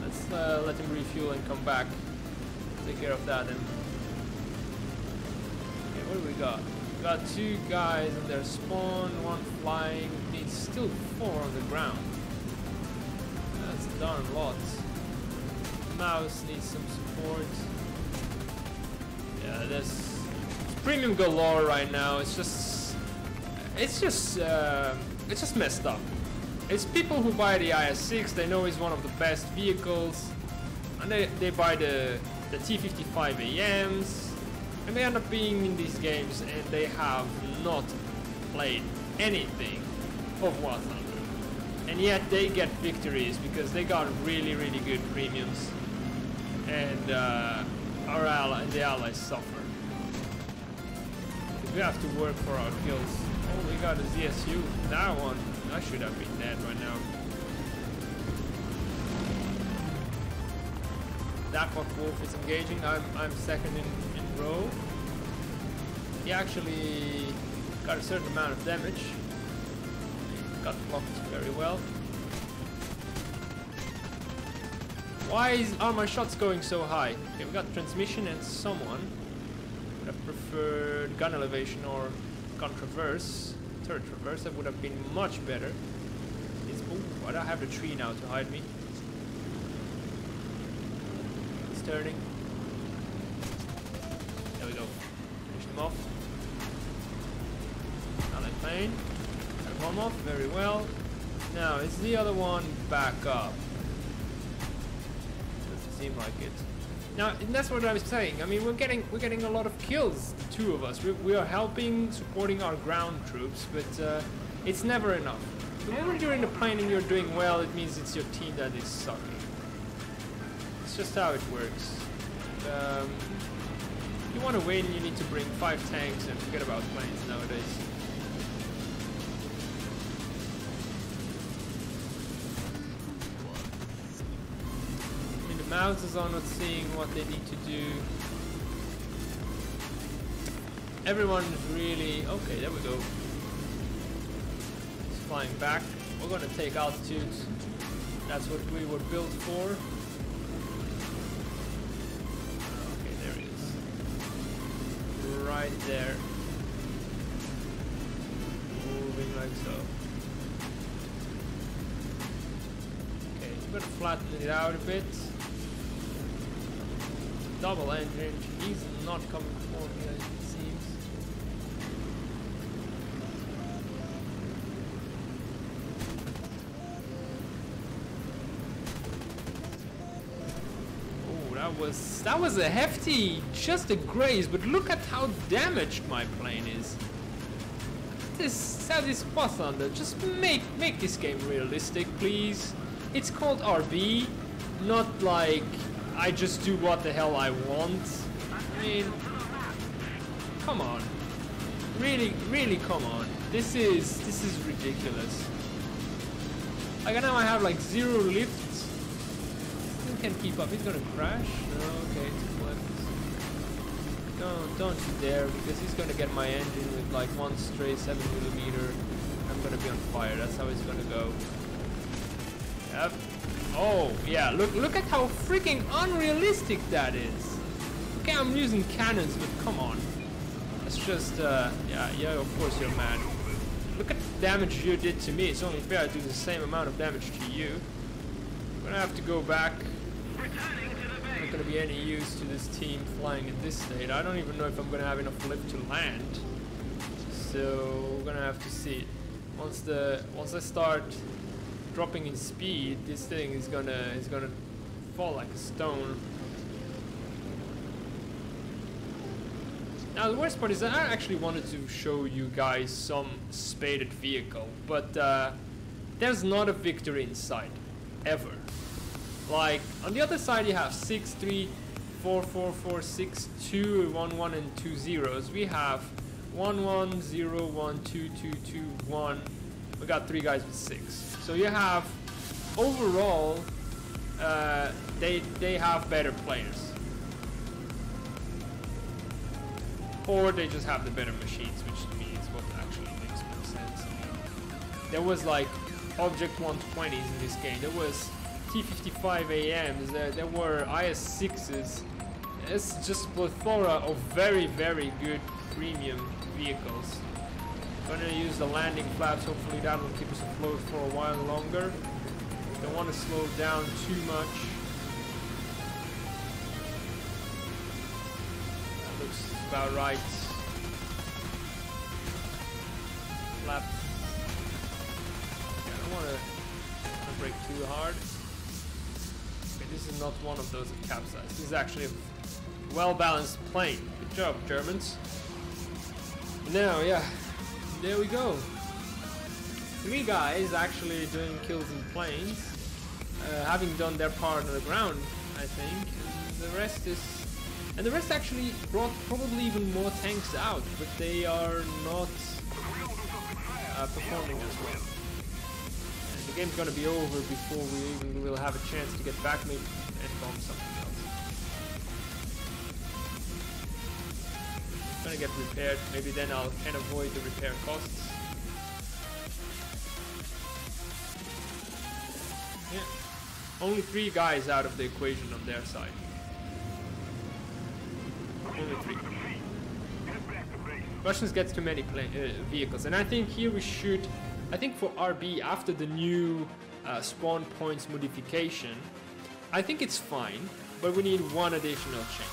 let's let him refuel and come back. Take care of that then. Okay, what do we got? We got 2 guys in their spawn, 1 flying. Needs still 4 on the ground. That's a darn lot. Mouse needs some support. Yeah, there's premium galore right now. It's just messed up. It's people who buy the IS-6. They know it's one of the best vehicles, and they buy the T55 AMs, and they end up being in these games, and they have not played anything of War Thunder, and yet they get victories because they got really good premiums, and the allies suffer. We have to work for our kills. Oh, we got a ZSU. That one, I should have been dead right now. That fuck wolf is engaging. I'm second in row. He actually got a certain amount of damage. Got blocked very well. Why are my shots going so high? Okay, we got transmission and someone. I preferred gun elevation or gun traverse, turret traverse. That would have been much better. Oh, I don't have the tree now to hide me. It's turning. There we go. Finish them off. Allied plane. Got a bomb off. Very well. Now, is the other one back up? Doesn't seem like it. Now, that's what I was saying. I mean, we're getting a lot of kills, the 2 of us. We are helping, supporting our ground troops, but it's never enough. The moment you're in the plane and you're doing well, it means it's your team that is sucking. It's just how it works. If you want to win, you need to bring 5 tanks and forget about planes nowadays. Mounts are not seeing what they need to do. Everyone is really okay. There we go. It's flying back. We're gonna take altitude. That's what we were built for. Okay, there it is. Right there. Moving like so. Okay, I'm gonna flatten it out a bit. Double engine. He's not coming for me, as it seems. That was a hefty, just a graze, but look at how damaged my plane is. That is spot under. Just make this game realistic, please. It's called RB, not like I just do what the hell I want. I mean, come on, really, come on. This is ridiculous. Like now I have like 0 lifts. Can keep up. He's gonna crash. No, okay, it's left. Don't you dare, because he's gonna get my engine with like one stray 7mm. I'm gonna be on fire. That's how it's gonna go. Yep. Oh yeah, look at how freaking unrealistic that is. Okay, I'm using cannons, but come on. That's just yeah. Of course you're mad. Look at the damage you did to me. It's only fair I do the same amount of damage to you. I'm gonna have to go back. Not going to be any use to this team flying at this state. I don't even know if I'm going to have enough lift to land. So we're going to have to see. Once I start dropping in speed, this thing is gonna fall like a stone. Now the worst part is that I actually wanted to show you guys some spaded vehicle, but there's not a victory in sight ever. Like on the other side you have 6, 3, 4, 4, 4, 6, 2, 1, 1 and 2 zeros. We have 1, 1, 0, 1, 2, 2, 2, 1. We got 3 guys with 6. So you have overall they have better players. Or they just have the better machines, which to me is what actually makes more sense. I mean, there was like Object 120s in this game. There was T55AMs, there were IS-6s. It's just plethora of very, very good premium vehicles. Gonna use the landing flaps, hopefully that will keep us afloat for a while longer. Don't want to slow down too much. That looks about right. Flap. I don't want to brake too hard. This is not one of those that capsize. This is actually a well-balanced plane. Good job, Germans. Now, yeah, there we go. 3 guys actually doing kills in planes, having done their part on the ground, I think. And the rest actually brought probably even more tanks out, but they are not performing as well. The game's gonna be over before we even will have a chance to get back maybe and bomb something else. It's gonna get repaired, maybe then I can avoid the repair costs. Yeah, only 3 guys out of the equation on their side. Only 3. Russians get too many vehicles, and I think here we should. I think for RB, after the new spawn points modification, I think it's fine, but we need one additional change.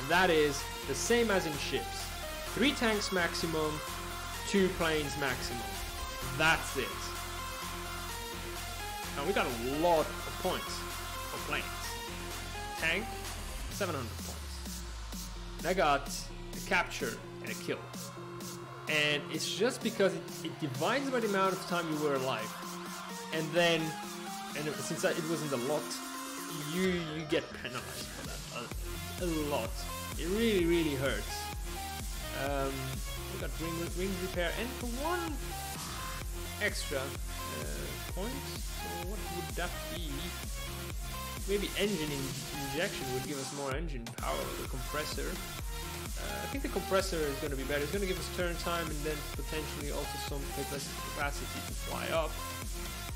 And that is the same as in ships. 3 tanks maximum, 2 planes maximum. That's it. Now we got a lot of points for planes. Tank, 700 points. And I got a capture and a kill. And it's just because it divides by the amount of time you were alive, and then, since it was in the lot, you get penalized for that a lot. It really hurts. We got wing repair, and for 1 extra point. So what would that be? Maybe engine injection would give us more engine power. The compressor. I think the compressor is going to be better. It's going to give us turn time and then potentially also some capacity to fly up.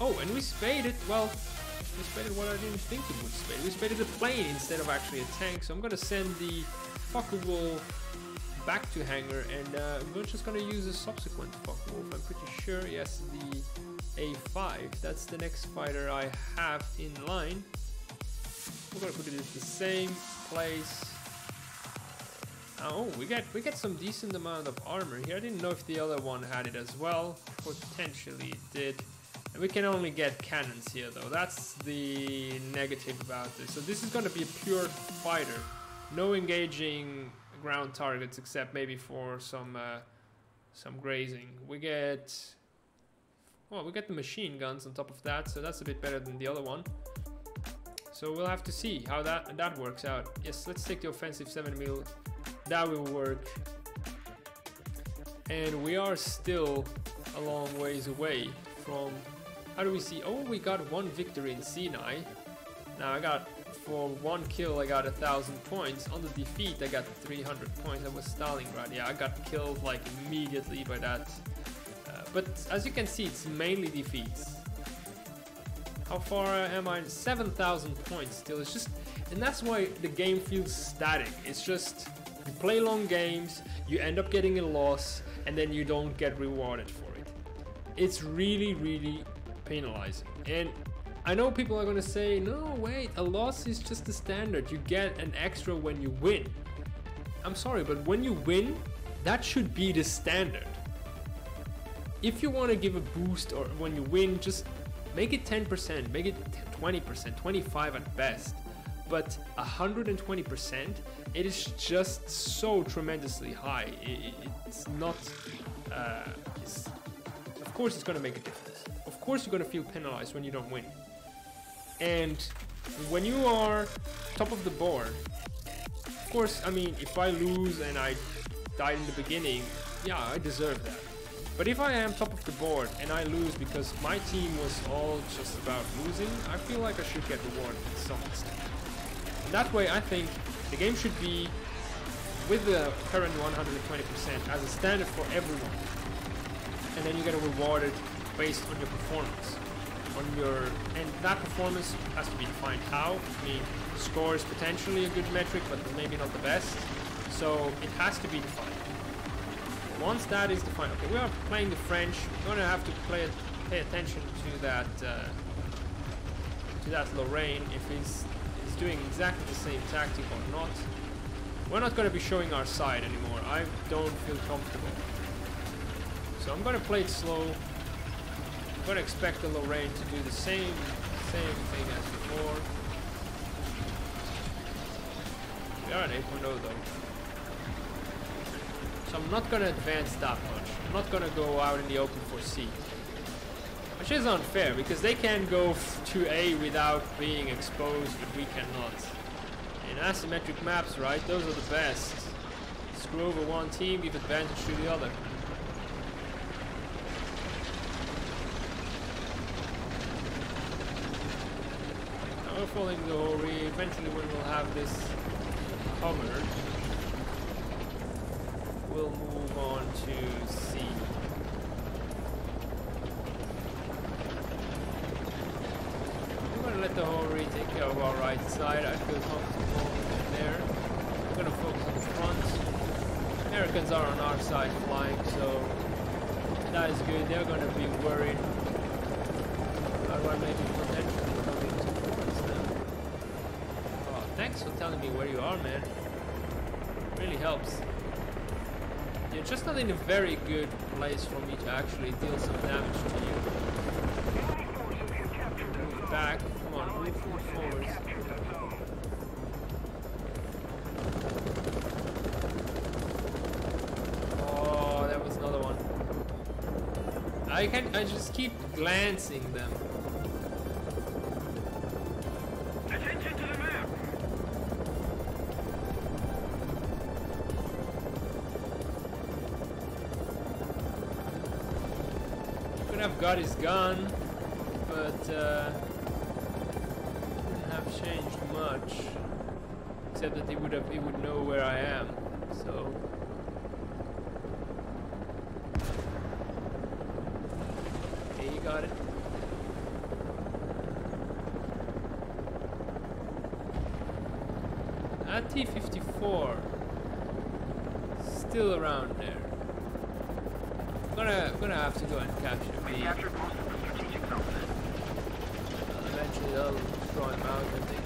Oh, and we spaded. Well, We spaded what I didn't think it would spade. We spaded a plane instead of actually a tank, so I'm gonna send the Focke-Wulf back to hangar, and we're just gonna use a subsequent Focke-Wulf. I'm pretty sure, yes, the A5. That's the next fighter I have in line. We're gonna put it in the same place. Oh, we get some decent amount of armor here. I didn't know if the other one had it as well. Potentially it did. And we can only get cannons here though. That's the negative about this. So this is gonna be a pure fighter. No engaging ground targets except maybe for some grazing. We get the machine guns on top of that, so that's a bit better than the other one. So we'll have to see how that works out. Yes, let's take the offensive 7mm. That will work. And we are still a long ways away from... How do we see? Oh, we got one victory in Sinai. Now I got, for one kill, I got 1,000 points. On the defeat, I got 300 points. That was Stalingrad. Yeah, I got killed like immediately by that. But as you can see, it's mainly defeats. How far am I? 7,000 points still. It's just, and that's why the game feels static. It's just, you play long games, you end up getting a loss, and then you don't get rewarded for it. It's really, really penalizing. And I know people are gonna say, no, wait, a loss is just the standard. You get an extra when you win. I'm sorry, but when you win, that should be the standard. If you want to give a boost or when you win, just make it 10%, make it 20%, 25% at best. But 120%, it is just so tremendously high. It's not, of course it's going to make a difference. Of course you're going to feel penalized when you don't win. And when you are top of the board, of course, I mean, if I lose and I died in the beginning, yeah, I deserve that. But if I am top of the board and I lose because my team was all just about losing, I feel like I should get rewarded to some extent. And that way I think the game should be, with the current 120%, as a standard for everyone. And then you get rewarded based on your performance. And that performance has to be defined how. I mean, score is potentially a good metric, but maybe not the best. So it has to be defined. Once that is defined, okay, we are playing the French. We're gonna have to pay attention to that Lorraine, if he's doing exactly the same tactic or not. We're not gonna be showing our side anymore. I don't feel comfortable. So I'm gonna play it slow. I'm gonna expect the Lorraine to do the same thing as before. We are at 8.0 though. So I'm not gonna advance that much. I'm not gonna go out in the open for C. Which is unfair, because they can go to A without being exposed, but we cannot. In asymmetric maps, right, those are the best. Screw over one team, give advantage to the other. Now we're following the Hori. Eventually when we'll have this covered, we'll move on to C. I'm gonna let the Hori take care of our right side. I feel comfortable there. I'm gonna focus on the front. Americans are on our side flying, so that is good. They're gonna be worried about maybe potentially coming towards them. Oh, thanks for telling me where you are, man. It really helps. You're just not in a very good place for me to actually deal some damage to you. Move back, come on, move forwards. Oh, that was another one. I just keep glancing them. Attention to the map! Could have got his gun, but wouldn't have changed much, except that he would know where I am. So okay, you got it. That T-54 still around there. I'm gonna have to go and capture We B. captured most of the strategic zones. Eventually they'll throw him out, I think.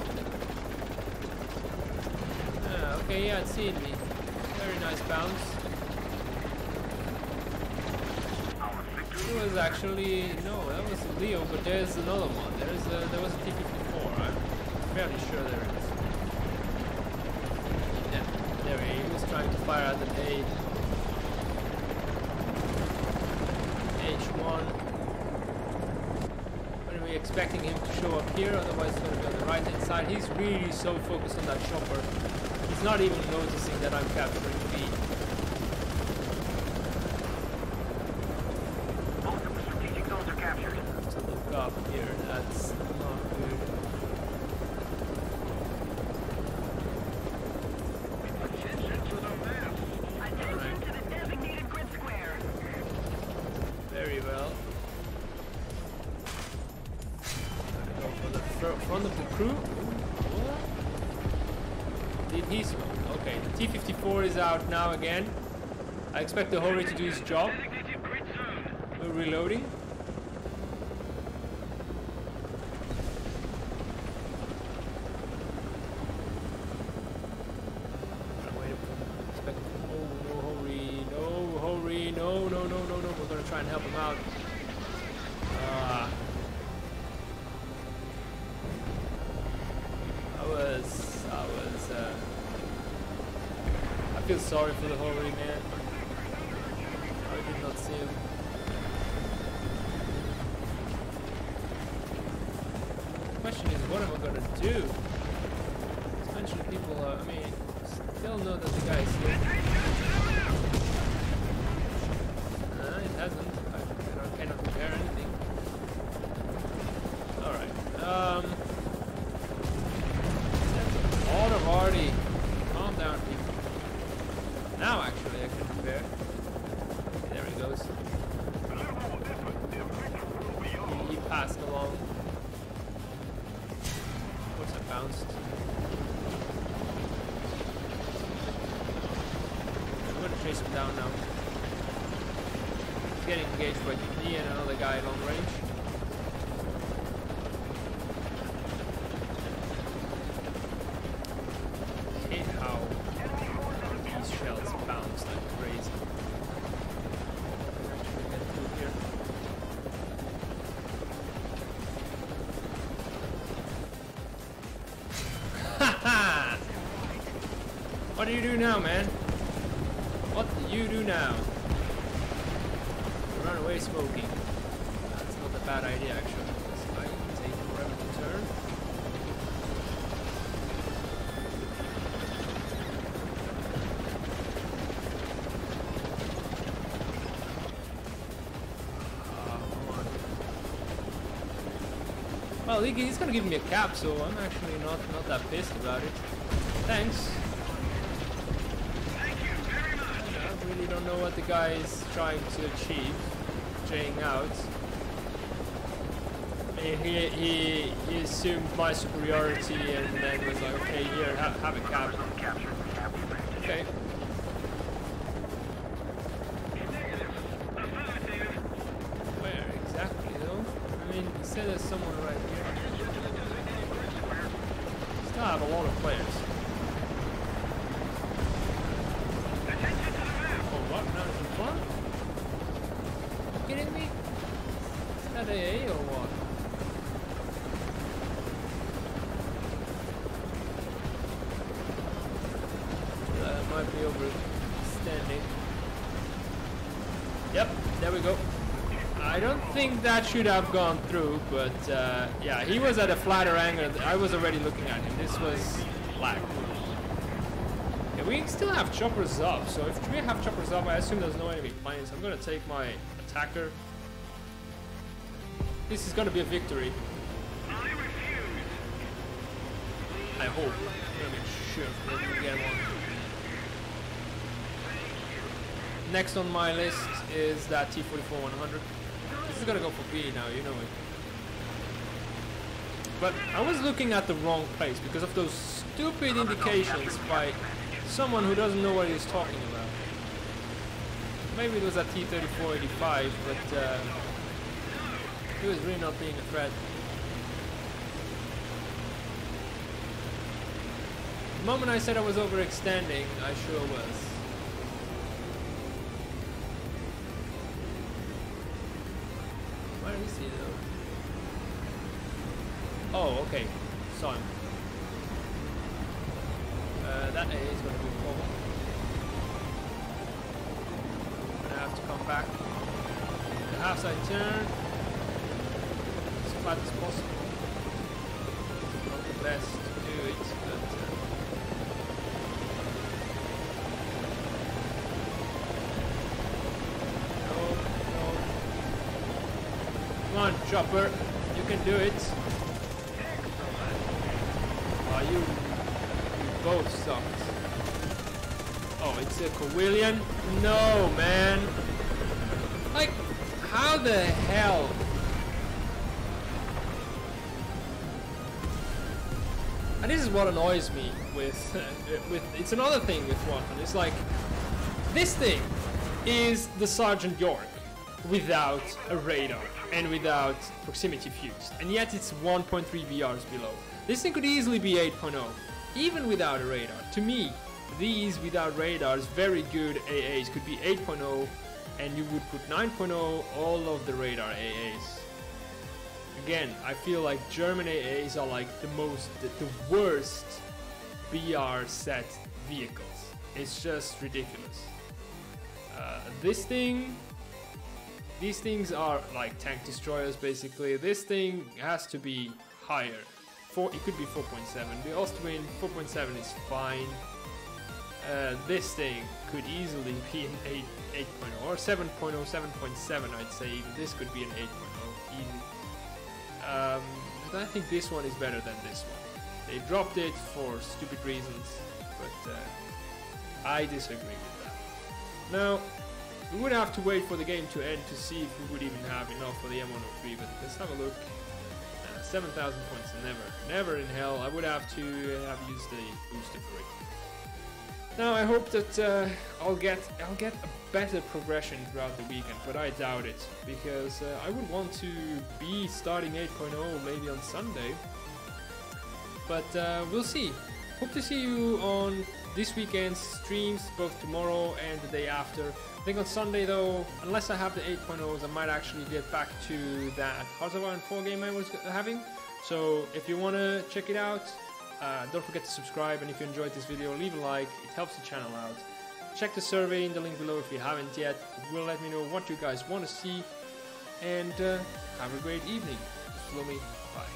Okay, yeah, it's seen me. Very nice bounce. Our victory. It was actually no, that was Leo, but there's another one. There was a T-54. I'm fairly sure there is. Yeah, there he was trying to fire at an A. H1. When are we expecting him to show up here? Otherwise, it's going to be on the right hand side. He's really so focused on that chopper. He's not even noticing that I'm capturing B. Most of the strategic zones are captured. To look up here, that's not good. Attention to the map. Alright. To the designated grid square. Very well. Gonna go for the front of the crew. What? Did he smoke? Okay, the T-54 is out now again. I expect the Hori to do his job. Designated grid zone. We're reloading. We're gonna try and help him out. I feel sorry for the Hori man. I did not see him. The question is, what am I gonna do? Essentially, people I mean, still know that the guy is here. It hasn't. I cannot compare anything. Alright. That's a lot of arty. Calm down, people. Now, actually, I can compare. There he goes. He passed along. Of course, I bounced. I'm gonna chase him down now. Getting engaged by me and another guy at long range. Hate how these shells bounce like crazy. Actually get through here. Haha! What do you do now, man? What do you do now? Run away smoking. That's not a bad idea actually. This might take forever to turn. Come on. Well, he's gonna give me a cap, so I'm actually not that pissed about it. Thanks. I really don't know what the guy is trying to achieve. Jaying out. I mean, he assumed my superiority and then was like, okay, here, have a cap. Okay. Where exactly though? I mean, he said there's someone right here. Still have a lot of players. Oh, what? Now it's in front? Kidding me? Is that AA or what? That might be overstanding. Yep, there we go. I don't think that should have gone through, but yeah, he was at a flatter angle. I was already looking at him. This was black. Yeah, we still have choppers up, so if we have choppers up, I assume there's no enemy planes. I'm gonna take my attacker. This is gonna be a victory. I hope. I'm gonna make sure that we get one. Next on my list is that T-44-100. This is gonna go for B now, you know it. But I was looking at the wrong place because of those stupid indications by someone who doesn't know what he's talking about. Maybe it was a T-3485, but he was really not being a threat. The moment I said I was overextending, I sure was. Where is he though? Oh, okay. Saw him. That A is going to be a problem. I'm going to have to come back. The half side turn. As flat as possible. Not the best to do it, but... Come on, chopper, you can do it. Oh, you both sucked. Oh, it's a Covillian? No, man. Like, how the hell? And this is what annoys me with it's another thing with Wanton. It's like, this thing is the Sergeant York without a radar and without proximity fuse, and yet it's 1.3 VRs below. This thing could easily be 8.0, even without a radar. To me, these without radars, very good AAs could be 8.0, and you would put 9.0 all of the radar AAs. Again, I feel like German AAs are like the worst BR set vehicles. It's just ridiculous. These things are like tank destroyers basically. This thing has to be higher. It could be 4.7. The Ostwind 4.7 is fine. This thing could easily be an 8.0 or 7.0, 7.7 I'd say even. This could be an 8.0 easy. But I think this one is better than this one. They dropped it for stupid reasons, but I disagree with that. Now, we would have to wait for the game to end to see if we would even have enough for the M103, but let's have a look. 7,000 points, never in hell. I would have to have used the booster for it. Now I hope that I'll get a better progression throughout the weekend, but I doubt it, because I would want to be starting 8.0 maybe on Sunday. But we'll see. Hope to see you on this weekend's streams, both tomorrow and the day after. I think on Sunday though, unless I have the 8.0s, I might actually get back to that Hearts of Iron 4 game I was having. So if you want to check it out, don't forget to subscribe, and if you enjoyed this video, leave a like, it helps the channel out. Check the survey in the link below if you haven't yet. It will let me know what you guys want to see, and have a great evening. Just follow me. Bye.